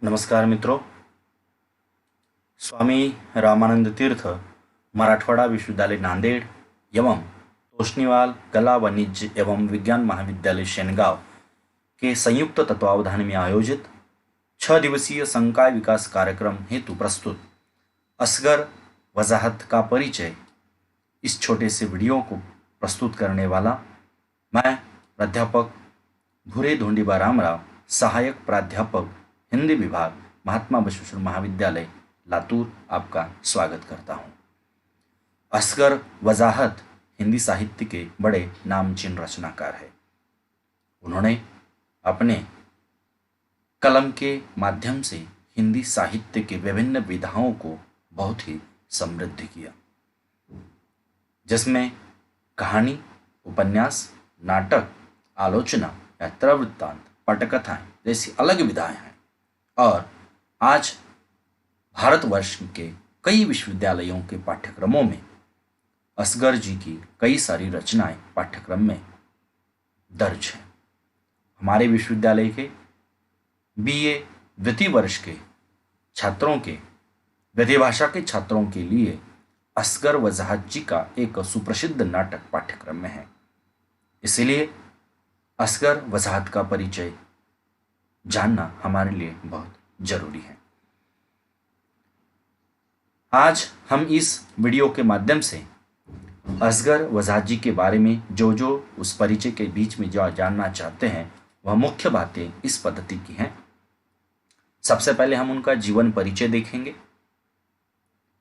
नमस्कार मित्रों। स्वामी रामानंद तीर्थ मराठवाड़ा विश्वविद्यालय नांदेड़ एवं तोष्णीवाल कला वाणिज्य एवं विज्ञान महाविद्यालय शेनगांव के संयुक्त तत्वावधान में आयोजित 6 दिवसीय संकाय विकास कार्यक्रम हेतु प्रस्तुत असगर वजाहत का परिचय इस छोटे से वीडियो को प्रस्तुत करने वाला मैं प्राध्यापक भूरे धोंडीबा रामराव, सहायक प्राध्यापक हिंदी विभाग, महात्मा बसवेश्वर महाविद्यालय लातूर आपका स्वागत करता हूं। असगर वजाहत हिंदी साहित्य के बड़े नामचीन रचनाकार है। उन्होंने अपने कलम के माध्यम से हिंदी साहित्य के विभिन्न विधाओं को बहुत ही समृद्ध किया, जिसमें कहानी, उपन्यास, नाटक, आलोचना, यात्रा वृत्तांत, पटकथाएं जैसी अलग विधाएं हैं। और आज भारतवर्ष के कई विश्वविद्यालयों के पाठ्यक्रमों में असगर जी की कई सारी रचनाएं पाठ्यक्रम में दर्ज हैं। हमारे विश्वविद्यालय के बीए द्वितीय वर्ष के छात्रों के, विधि भाषा के छात्रों के लिए असगर वजाहत जी का एक सुप्रसिद्ध नाटक पाठ्यक्रम में है। इसलिए असगर वजाहत का परिचय जानना हमारे लिए बहुत जरूरी है। आज हम इस वीडियो के माध्यम से असगर वजाहत जी के बारे में जो उस परिचय के बीच में जो जानना चाहते हैं वह मुख्य बातें इस पद्धति की हैं। सबसे पहले हम उनका जीवन परिचय देखेंगे,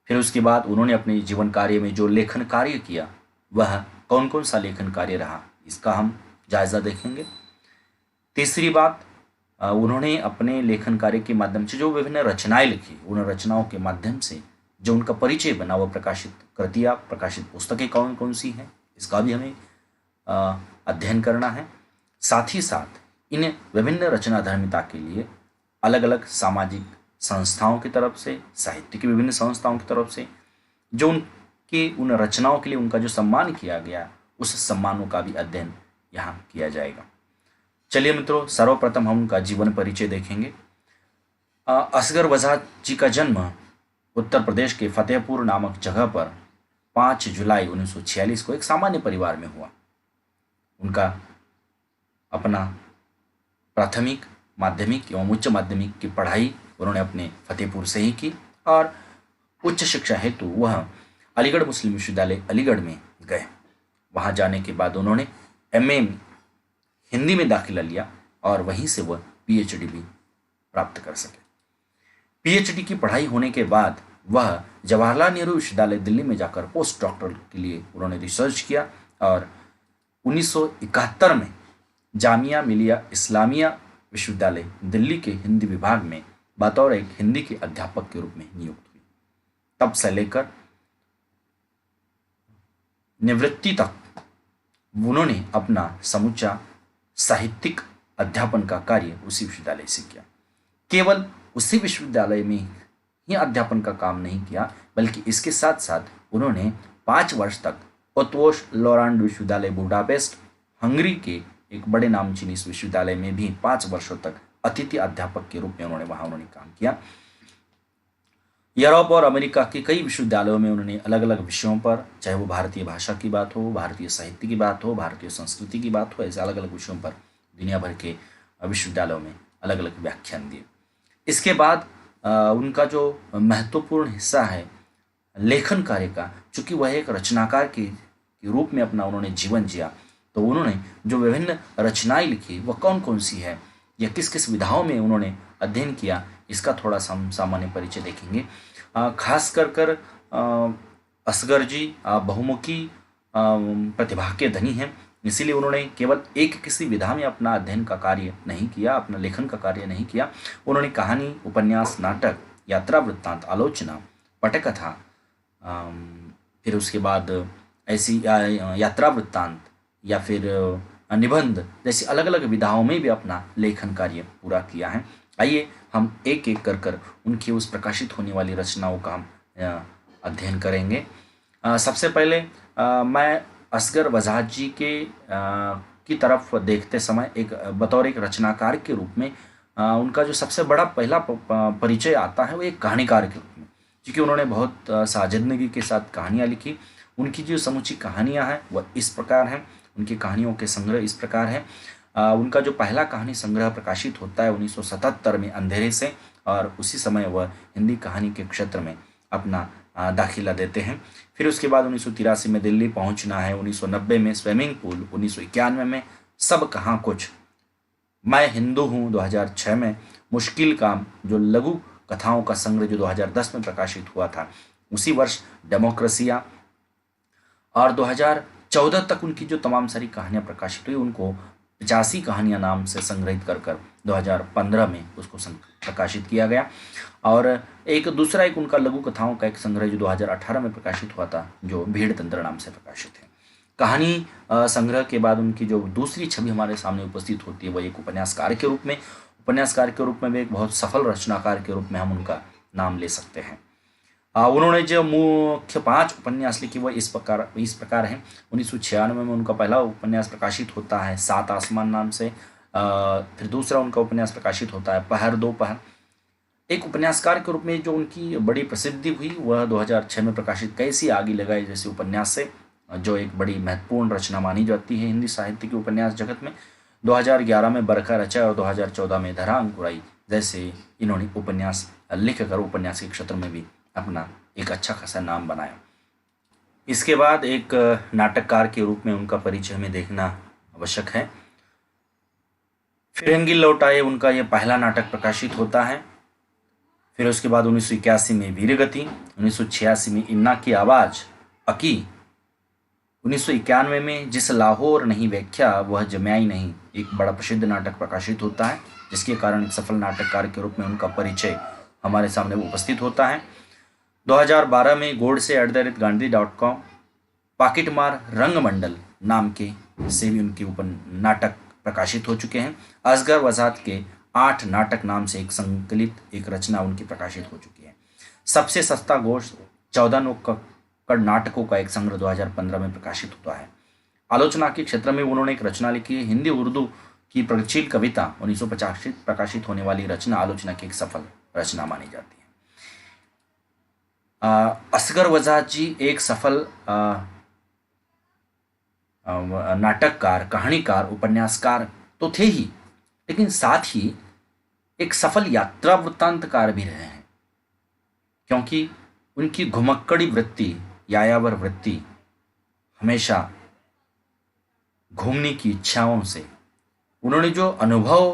फिर उसके बाद उन्होंने अपने जीवन कार्य में जो लेखन कार्य किया वह कौन कौन सा लेखन कार्य रहा, इसका हम जायजा देखेंगे। तीसरी बात, उन्होंने अपने लेखन कार्य के माध्यम से जो विभिन्न रचनाएं लिखी, उन रचनाओं के माध्यम से जो उनका परिचय बना, वह प्रकाशित कृतियाँ, प्रकाशित पुस्तकें कौन कौन सी हैं, इसका भी हमें अध्ययन करना है। साथ ही साथ इन विभिन्न रचनाधर्मिता के लिए अलग अलग सामाजिक संस्थाओं की तरफ से, साहित्य की विभिन्न संस्थाओं की तरफ से जो उनके उन रचनाओं के लिए उनका जो सम्मान किया गया, उस सम्मानों का भी अध्ययन यहाँ किया जाएगा। चलिए मित्रों, सर्वप्रथम हम उनका जीवन परिचय देखेंगे। असगर वजाहत जी का जन्म उत्तर प्रदेश के फतेहपुर नामक जगह पर 5 जुलाई 1946 को एक सामान्य परिवार में हुआ। उनका अपना प्राथमिक, माध्यमिक एवं उच्च माध्यमिक की पढ़ाई उन्होंने अपने फतेहपुर से ही की और उच्च शिक्षा हेतु वह अलीगढ़ मुस्लिम विश्वविद्यालय अलीगढ़ में गए। वहां जाने के बाद उन्होंने एमए हिंदी में दाखिला लिया और वहीं से वह पीएचडी भी प्राप्त कर सके। पीएचडी की पढ़ाई होने के बाद वह जवाहरलाल नेहरू विश्वविद्यालय दिल्ली में जाकर पोस्ट डॉक्टरल के लिए उन्होंने रिसर्च किया और 1971 में जामिया मिलिया इस्लामिया विश्वविद्यालय दिल्ली के हिंदी विभाग में बतौर एक हिंदी के अध्यापक के रूप में नियुक्त हुई। तब से लेकर निवृत्ति तक उन्होंने अपना समूचा साहित्यिक अध्यापन का कार्य उसी विश्वविद्यालय से किया। केवल उसी विश्वविद्यालय में ही अध्यापन का काम नहीं किया, बल्कि इसके साथ साथ उन्होंने 5 वर्ष तक ओतवोश लोरांड विश्वविद्यालय बुडापेस्ट, हंगरी के एक बड़े नामचीन इस विश्वविद्यालय में भी 5 वर्षों तक अतिथि अध्यापक के रूप में उन्होंने काम किया। यूरोप और अमेरिका के कई विश्वविद्यालयों में उन्होंने अलग अलग विषयों पर, चाहे वो भारतीय भाषा की बात हो, भारतीय साहित्य की बात हो, भारतीय संस्कृति की बात हो, ऐसे अलग अलग विषयों पर दुनिया भर के विश्वविद्यालयों में अलग अलग व्याख्यान दिए। इसके बाद उनका जो महत्वपूर्ण हिस्सा है लेखन कार्य का, चूंकि वह एक रचनाकार के रूप में अपना उन्होंने जीवन जिया, तो उन्होंने जो विभिन्न रचनाएं लिखी वह कौन कौन सी है या किस किस विधाओं में उन्होंने अध्ययन किया, इसका थोड़ा सामान्य परिचय देखेंगे। खास कर असगर जी बहुमुखी प्रतिभा के धनी हैं, इसीलिए उन्होंने केवल एक किसी विधा में अपना अध्ययन का कार्य नहीं किया, अपना लेखन का कार्य नहीं किया। उन्होंने कहानी, उपन्यास, नाटक, यात्रा वृत्तांत, आलोचना, पटकथा, फिर उसके बाद ऐसी यात्रा वृत्तांत या फिर निबंध जैसी अलग अलग विधाओं में भी अपना लेखन कार्य पूरा किया है। आइए हम एक एक कर उनकी उस प्रकाशित होने वाली रचनाओं का हम अध्ययन करेंगे। सबसे पहले मैं असगर वजाहत जी के की तरफ देखते समय एक बतौर एक रचनाकार के रूप में उनका जो सबसे बड़ा पहला परिचय आता है वो एक कहानीकार के रूप में, क्योंकि उन्होंने बहुत साजिदगी के साथ कहानियाँ लिखी। उनकी जो समूची कहानियाँ हैं वह इस प्रकार हैं, उनकी कहानियों के संग्रह इस प्रकार हैं। उनका जो पहला कहानी संग्रह प्रकाशित होता है 1977 में अंधेरे से, और उसी समय वह हिंदी कहानी के क्षेत्र में अपना दाखिला देते हैं। फिर उसके बाद 1983 में दिल्ली पहुंचना है, 1990 में स्विमिंग पूल, 1991 में सब कहाँ कुछ, मैं हिंदू हूँ 2006 में, मुश्किल काम जो लघु कथाओं का संग्रह जो 2010 में प्रकाशित हुआ था, उसी वर्ष डेमोक्रेसिया, और 2014 तक उनकी जो तमाम सारी कहानियाँ प्रकाशित हुई उनको 85 कहानियाँ नाम से संग्रहित कर कर 2015 में उसको प्रकाशित किया गया। और एक दूसरा एक उनका लघु कथाओं का एक संग्रह जो 2018 में प्रकाशित हुआ था, जो भीड़ तंत्र नाम से प्रकाशित है। कहानी संग्रह के बाद उनकी जो दूसरी छवि हमारे सामने उपस्थित होती है वह एक उपन्यासकार के रूप में। उपन्यासकार के रूप में भी एक बहुत सफल रचनाकार के रूप में हम उनका नाम ले सकते हैं। उन्होंने जो मुख्य 5 उपन्यास लिखी वह इस प्रकार हैं। 1996 में उनका पहला उपन्यास प्रकाशित होता है 7 आसमान नाम से। फिर दूसरा उनका उपन्यास प्रकाशित होता है पहर दो पहर। एक उपन्यासकार के रूप में जो उनकी बड़ी प्रसिद्धि हुई वह 2006 में प्रकाशित कैसी आगी लगाई जैसे उपन्यास से, जो एक बड़ी महत्वपूर्ण रचना मानी जाती है हिंदी साहित्य की उपन्यास जगत में। 2011 में बरखा रचा और 2014 में धरा अंकुराई जैसे इन्होंने उपन्यास लिखकर उपन्यास के क्षेत्र में भी अपना एक अच्छा खासा नाम बनाया। इसके बाद एक नाटककार के रूप में उनका परिचय हमें देखना आवश्यक है। फिरंगी लौट आए उनका यह पहला नाटक प्रकाशित होता है। फिर उसके बाद 1981 में वीरगति, 1986 में इन्ना की आवाज़ अकी, 1991 में जिस लाहौर नहीं व्याख्या वह जम्याई नहीं, एक बड़ा प्रसिद्ध नाटक प्रकाशित होता है, जिसके कारण एक सफल नाटककार के रूप में उनका परिचय हमारे सामने उपस्थित होता है। 2012 में godse@gandhi.com, पाकिटमार रंगमंडल नाम के से भी उनके नाटक प्रकाशित हो चुके हैं। असगर वजात के 8 नाटक नाम से एक संकलित एक रचना उनकी प्रकाशित हो चुकी है। सबसे सस्ता गोश्त 14 नुक्कड़ नाटकों का एक संग्रह 2015 में प्रकाशित हुआ है। आलोचना के क्षेत्र में उन्होंने एक रचना लिखी है, हिंदी उर्दू की प्रगतिशील कविता 1950 प्रकाशित होने वाली रचना आलोचना की एक सफल रचना मानी जाती है। असगर वजात जी एक सफल नाटककार, कहानीकार, उपन्यासकार तो थे ही, लेकिन साथ ही एक सफल यात्रा वृत्तांतकार भी रहे हैं, क्योंकि उनकी घुमक्कड़ी वृत्ति, यायावर वृत्ति, हमेशा घूमने की इच्छाओं से उन्होंने जो अनुभव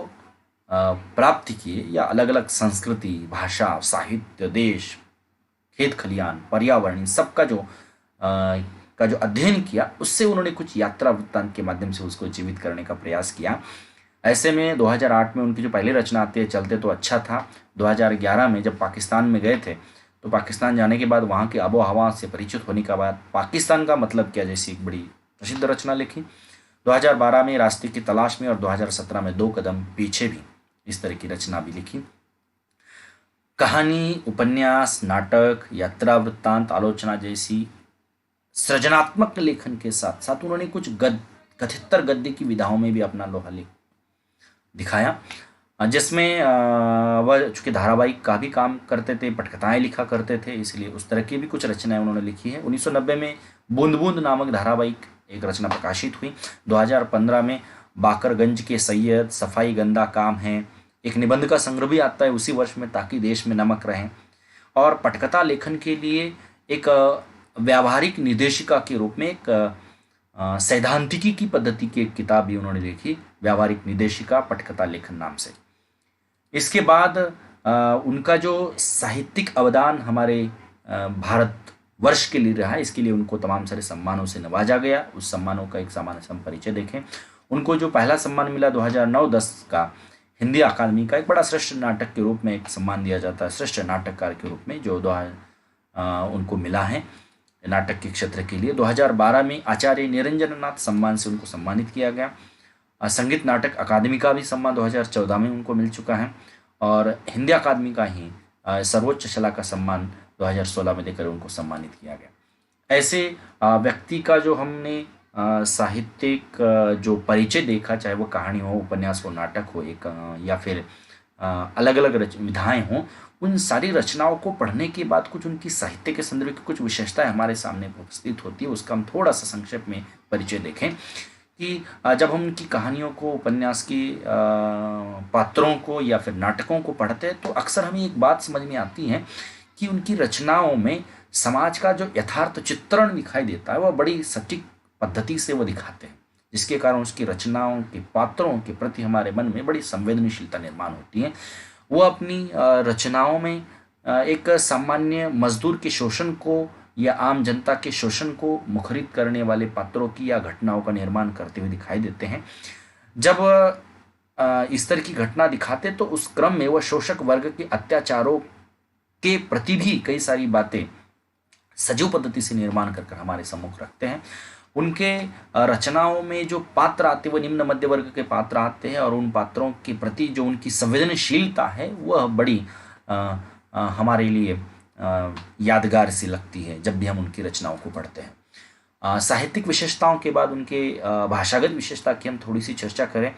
प्राप्त किए या अलग अलग संस्कृति, भाषा, साहित्य, देश, खेत खलियान, पर्यावरण, सबका जो अध्ययन किया, उससे उन्होंने कुछ यात्रा वृत्तांत के माध्यम से उसको जीवित करने का प्रयास किया। ऐसे में 2008 में उनकी जो पहली रचना आती है चलते तो अच्छा था। 2011 में जब पाकिस्तान में गए थे तो पाकिस्तान जाने के बाद वहाँ की आबो हवा से परिचित होने के बाद पाकिस्तान का मतलब क्या जैसी एक बड़ी प्रसिद्ध रचना लिखी। 2012 में रास्ते की तलाश में और 2017 में 2 कदम पीछे भी इस तरह की रचना भी लिखी। कहानी, उपन्यास, नाटक, यात्रा वृत्तांत, आलोचना जैसी सृजनात्मक लेखन के साथ साथ उन्होंने कुछ कथितर गद्य की विधाओं में भी अपना लोहा दिखाया, जिसमें वह चूँकि धारावाहिक का भी काम करते थे, पटकथाएं लिखा करते थे, इसलिए उस तरह की भी कुछ रचनाएं उन्होंने लिखी है। 1990 में बूंद बूंद नामक धारावाहिक एक रचना प्रकाशित हुई। 2015 में बाकरगंज के सैयद, सफाई गंदा काम है, एक निबंध का संग्रह भी आता है उसी वर्ष में, ताकि देश में नमक रहे। और पटकथा लेखन के लिए एक व्यावहारिक निर्देशिका के रूप में एक सैद्धांतिकी की पद्धति की एक किताब भी उन्होंने लिखी, व्यावहारिक निर्देशिका पटकथा लेखन नाम से। इसके बाद उनका जो साहित्यिक अवदान हमारे भारत वर्ष के लिए रहा, इसके लिए उनको तमाम सारे सम्मानों से नवाजा गया। उस सम्मानों का एक सामान्य से हम परिचय देखें। उनको जो पहला सम्मान मिला 2009-10 का हिंदी अकादमी का एक बड़ा श्रेष्ठ नाटक के रूप में एक सम्मान दिया जाता है, श्रेष्ठ नाटककार के रूप में, जो उनको मिला है नाटक के क्षेत्र के लिए। 2012 में आचार्य निरंजन नाथ सम्मान से उनको सम्मानित किया गया। संगीत नाटक अकादमी का भी सम्मान 2014 में उनको मिल चुका है, और हिंदी अकादमी का ही सर्वोच्च शला का सम्मान 2016 में देकर उनको सम्मानित किया गया। ऐसे व्यक्ति का जो हमने साहित्यिक जो परिचय देखा, चाहे वो कहानी हो, उपन्यास हो, नाटक हो, एक या फिर अलग अलग विधाएं हों, उन सारी रचनाओं को पढ़ने के बाद कुछ उनकी साहित्य के संदर्भ की कुछ विशेषताएं हमारे सामने उपस्थित होती है। उसका हम थोड़ा सा संक्षेप में परिचय देखें कि जब हम उनकी कहानियों को, उपन्यास की पात्रों को या फिर नाटकों को पढ़ते हैं तो अक्सर हमें एक बात समझ में आती है कि उनकी रचनाओं में समाज का जो यथार्थ चित्रण दिखाई देता है वह बड़ी सटीक पद्धति से वो दिखाते हैं, जिसके कारण उसकी रचनाओं के पात्रों के प्रति हमारे मन में बड़ी संवेदनशीलता निर्माण होती है। वो अपनी रचनाओं में एक सामान्य मजदूर के शोषण को या आम जनता के शोषण को मुखरित करने वाले पात्रों की या घटनाओं का निर्माण करते हुए दिखाई देते हैं। जब इस तरह की घटना दिखाते तो उस क्रम में वह शोषक वर्ग के अत्याचारों के प्रति भी कई सारी बातें सजीव पद्धति से निर्माण कर हमारे सम्मुख रखते हैं। उनके रचनाओं में जो पात्र आते हैं वो निम्न मध्य वर्ग के पात्र आते हैं और उन पात्रों के प्रति जो उनकी संवेदनशीलता है वह बड़ी हमारे लिए यादगार सी लगती है जब भी हम उनकी रचनाओं को पढ़ते हैं। साहित्यिक विशेषताओं के बाद उनके भाषागत विशेषता की हम थोड़ी सी चर्चा करें।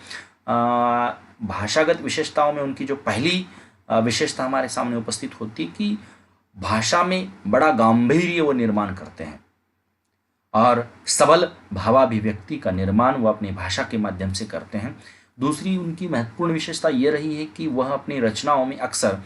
भाषागत विशेषताओं में उनकी जो पहली विशेषता हमारे सामने उपस्थित होती है कि भाषा में बड़ा गांभीर्य वो निर्माण करते हैं और सबल भावाभिव्यक्ति का निर्माण वो अपनी भाषा के माध्यम से करते हैं। दूसरी उनकी महत्वपूर्ण विशेषता ये रही है कि वह अपनी रचनाओं में अक्सर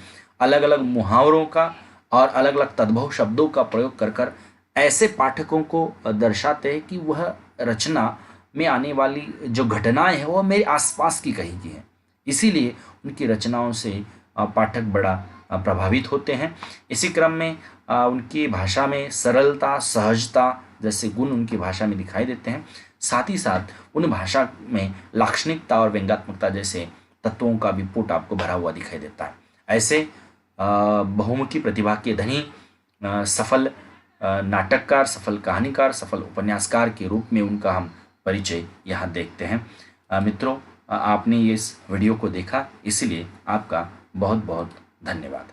अलग अलग मुहावरों का और अलग अलग तद्भव शब्दों का प्रयोग कर कर ऐसे पाठकों को दर्शाते हैं कि वह रचना में आने वाली जो घटनाएं हैं वह मेरे आसपास की कही की हैं। इसीलिए उनकी रचनाओं से पाठक बड़ा प्रभावित होते हैं। इसी क्रम में उनकी भाषा में सरलता, सहजता जैसे गुण उनकी भाषा में दिखाई देते हैं। साथ ही साथ उन भाषा में लाक्षणिकता और व्यंग्यात्मकता जैसे तत्वों का विपुट आपको भरा हुआ दिखाई देता है। ऐसे बहुमुखी प्रतिभा के धनी सफल नाटककार, सफल कहानीकार, सफल उपन्यासकार के रूप में उनका हम परिचय यहाँ देखते हैं। मित्रों, आपने इस वीडियो को देखा, इसलिए आपका बहुत बहुत धन्यवाद।